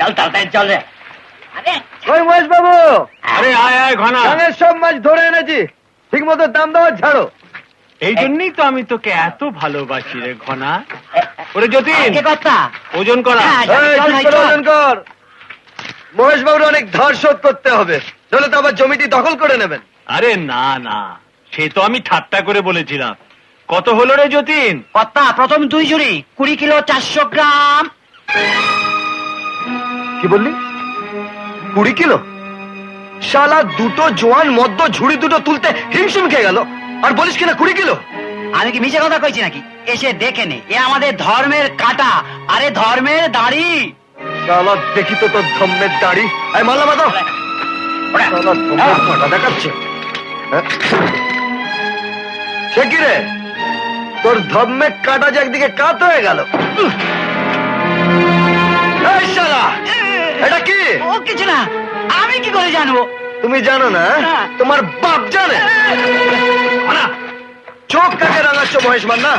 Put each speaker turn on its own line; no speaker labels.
চল তাড়াতাড়ি চল রে। আরে
ওই মহেশ বাবু,
আরে আয় আয় ঘনা,
গাঙের সব মাছ ধরে এনেছি, ঠিক মতো দাম দেওয়ার ছাড়ো।
এই জন্যই তো আমি তোকে এত ভালোবাসি রে ঘনা। ওরে যতীন,
কে কথা?
ওজন করা।
হ্যাঁ,
এই,
চল
ঠিক
ভাই,
করে
চল।
ওজন কর। মহেশ বাবুর অনেক ধার শোধ করতে হবে, নইলে তো আবার জমিটি দখল করে নেবেন।
আরে না না, সে তো আমি ঠাট্টা করে বলেছিলাম। কত হলো রে যতীন?
কথা প্রথম 2 ঝুড়ি 20 কিলো 400 গ্রাম।
কি বললি? 20 কিলো? শালা দুটো জোয়ান মদ্য ঝুড়ি দুটো তুলতে হিমশিম খেয়ে গেল, আর বলিস কিনা 20 কিলো?
আমি কি মিছে কথা কইছি নাকি? এসে দেখে নে, এ আমাদের ধর্মের কাটা, আরে ধর্মের দাড়ি।
শালা দেখি তো তোর ধম্মের দাড়ি। এই মাল্লা বাদাও, শালা ধম্মের কাঁটা দেখাচ্ছে। হ্যাঁ? সে কি রে, তোর ধম্মের কাঁটা যে একদিকে কাত হয়ে গেল। এই শালা, এটা কি?
ও কিছু না, আমি কি করে জানবো?
তুমি জানো না?
না।
তোমার বাপ জানে? চোখ কাকে রাঙাচ্ছ মহেশ মান্না?